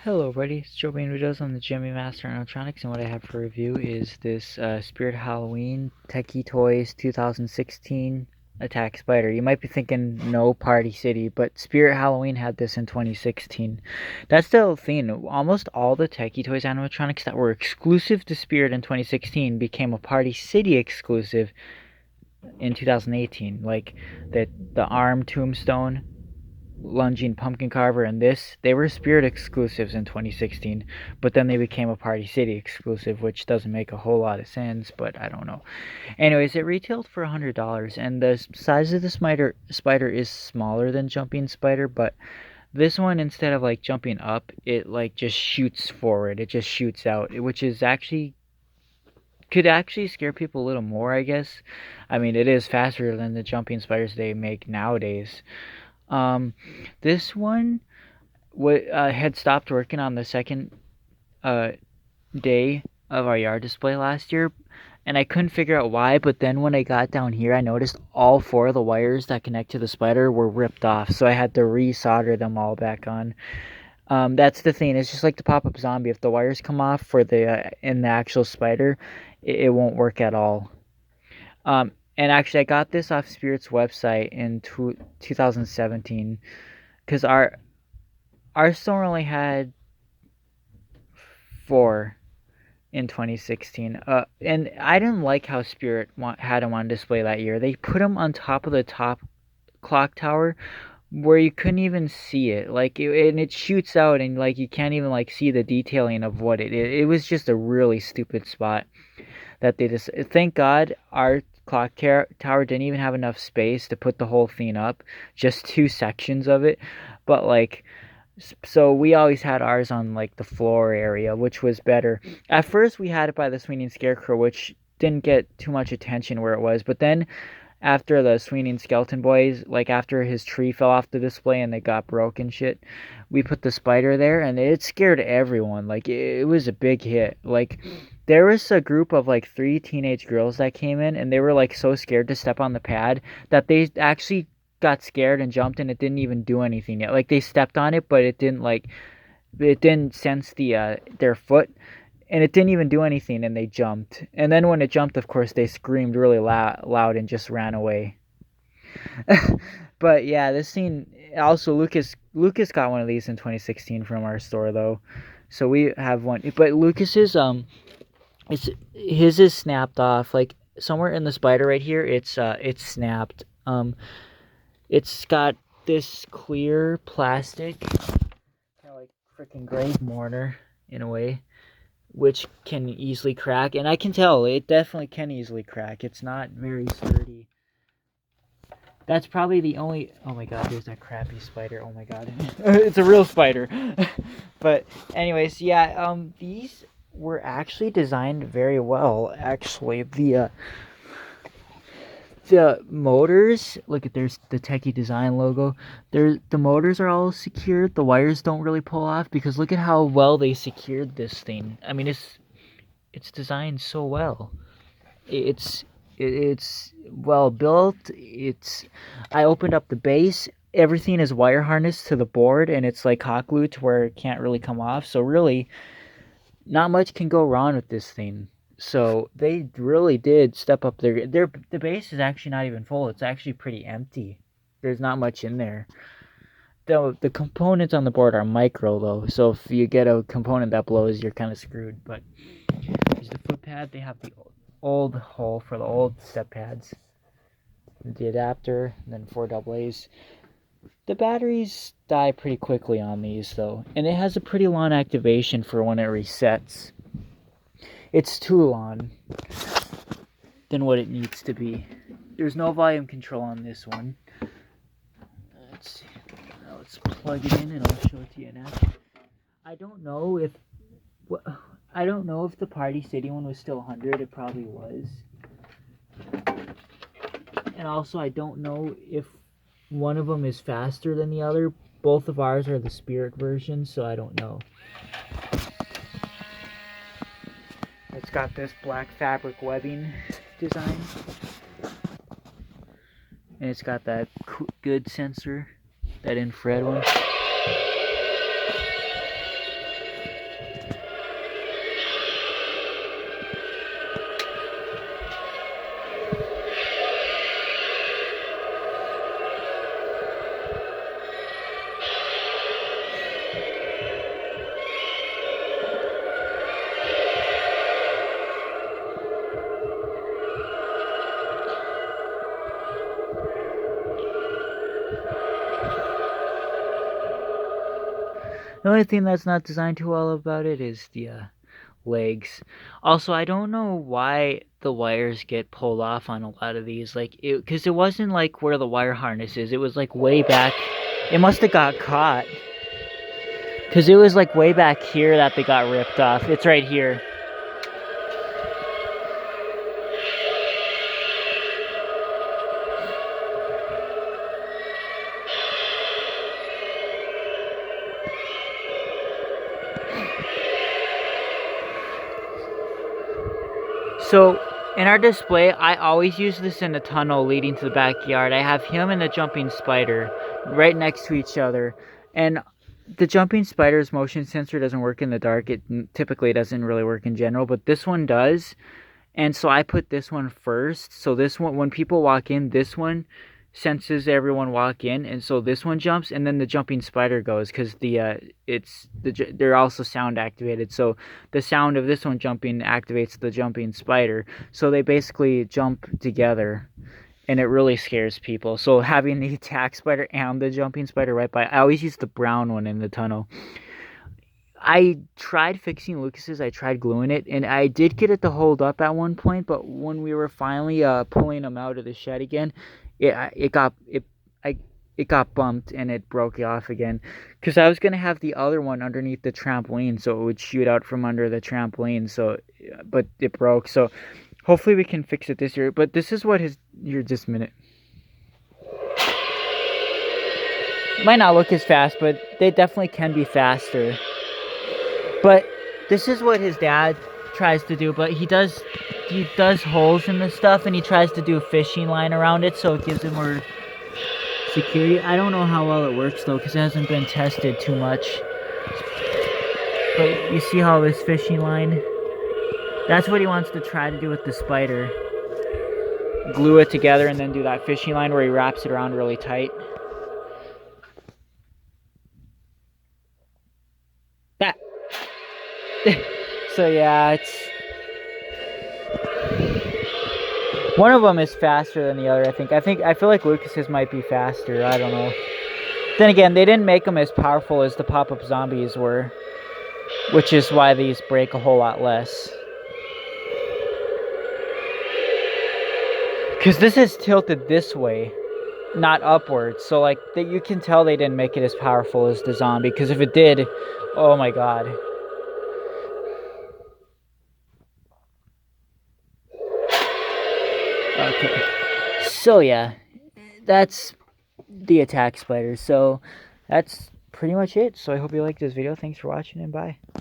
Hello everybody, it's Joe being videos on the Jimmy Master Electronics, and what I have for review is this Spirit Halloween Tekky Toys 2016 Attack Spider. You might be thinking no Party City, but Spirit Halloween had this in 2016. That's the thing, almost all the Tekky Toys animatronics that were exclusive to Spirit in 2016 became a Party City exclusive in 2018, like the Arm Tombstone, Lunging Pumpkin Carver, and this, they were Spirit exclusives in 2016, but then they became a Party City exclusive, which doesn't make a whole lot of sense, but I don't know. Anyways, it retailed for $100, and the size of the spider is smaller than Jumping Spider, but this one, instead of like jumping up, it like just shoots forward. It just shoots out, which is actually could actually scare people a little more, I guess. I mean, it is faster than the jumping spiders they make nowadays. Um, this one had stopped working on the second uh, day of our yard display last year, and I couldn't figure out why. But then when I got down here, I noticed all four of the wires that connect to the spider were ripped off, so I had to re-solder them all back on. That's the thing. It's just like the pop-up zombie. If the wires come off for the in the actual spider, it won't work at all. And actually, I got this off Spirit's website in 2017 because our store only had four in 2016. And I didn't like how Spirit had them on display that year. They put them on top of the top clock tower where you couldn't even see it. And it shoots out, and like you can't even like see the detailing of what it is. It was just a really stupid spot that they just. Thank God our clock tower didn't even have enough space to put the whole thing up, just two sections of it. But like, so we always had ours on like the floor area, which was better. At first we had it by the swinging scarecrow, which didn't get too much attention where it was, but then after the swinging skeleton boys, like after his tree fell off the display and they got broken shit, we put the spider there, and it scared everyone. Like it was a big hit. Like there was a group of like three teenage girls that came in, and they were like so scared to step on the pad that they actually got scared and jumped, and it didn't even do anything yet. Like they stepped on it, but it didn't sense their foot, and it didn't even do anything, and they jumped. And then when it jumped, of course, they screamed really loud and just ran away. But yeah, this scene also, Lucas got one of these in 2016 from our store though, so we have one. But Lucas's his is snapped off, like somewhere in the spider right here. It's snapped. It's got this clear plastic, kind of like freaking grave mortar in a way, which can easily crack. And I can tell it definitely can easily crack. It's not very sturdy. That's probably the only. Oh my god, there's that crappy spider. Oh my god, it's a real spider. But anyways, yeah. These were actually designed very well. Actually, the motors, look at, there's the Tekky design logo. The motors are all secured. The wires don't really pull off because look at how well they secured this thing. I mean, it's designed so well. It's well built. I opened up the base. Everything is wire harnessed to the board, and it's like hot glued to where it can't really come off. So really, not much can go wrong with this thing. So they really did step up the base is actually not even full. It's actually pretty empty. There's not much in there. The components on the board are micro though, so if you get a component that blows, you're kind of screwed. But here's the foot pad. They have the old hole for the old step pads, the adapter, and then 4 AA's. The batteries die pretty quickly on these though, and it has a pretty long activation for when it resets. It's too long than what it needs to be. There's no volume control on this one. Let's see. Now let's plug it in and I'll show it to you now. I don't know if the Party City one was still 100. It probably was. And also, I don't know if one of them is faster than the other. Both of ours are the Spirit version, so I don't know. It's got this black fabric webbing design, and it's got that good sensor, that infrared one. The only thing that's not designed too well about it is the legs. Also, I don't know why the wires get pulled off on a lot of these. Like, because it wasn't like where the wire harness is. It was like way back. It must have got caught. Because it was like way back here that they got ripped off. It's right here. So, in our display, I always use this in a tunnel leading to the backyard. I have him and the jumping spider right next to each other. And the jumping spider's motion sensor doesn't work in the dark. It typically doesn't really work in general, but this one does. And so I put this one first. So this one, when people walk in, this one senses everyone walk in, and so this one jumps, and then the jumping spider goes because they're also sound activated. So the sound of this one jumping activates the jumping spider. So they basically jump together, and it really scares people. So having the attack spider and the jumping spider right by, I always use the brown one in the tunnel. I tried fixing Lucas's. I tried gluing it, and I did get it to hold up at one point. But when we were finally pulling him out of the shed again, it got bumped and it broke off again. Because I was gonna have the other one underneath the trampoline, so it would shoot out from under the trampoline. So, but it broke. So hopefully we can fix it this year. But this is what his here just a minute. Might not look as fast, but they definitely can be faster. But this is what his dad tries to do, but he does holes in the stuff, and he tries to do a fishing line around it so it gives him more security. I don't know how well it works though, because it hasn't been tested too much. But you see how this fishing line, that's what he wants to try to do with the spider. Glue it together and then do that fishing line where he wraps it around really tight. That. So yeah, it's one of them is faster than the other. I feel like Lucas's might be faster. I don't know. Then again, they didn't make them as powerful as the pop-up zombies were, which is why these break a whole lot less. Because this is tilted this way, not upwards. So like you can tell they didn't make it as powerful as the zombie. Because if it did, oh my god. Okay, so yeah, that's the attack spider. So that's pretty much it. So I hope you liked this video. Thanks for watching, and bye.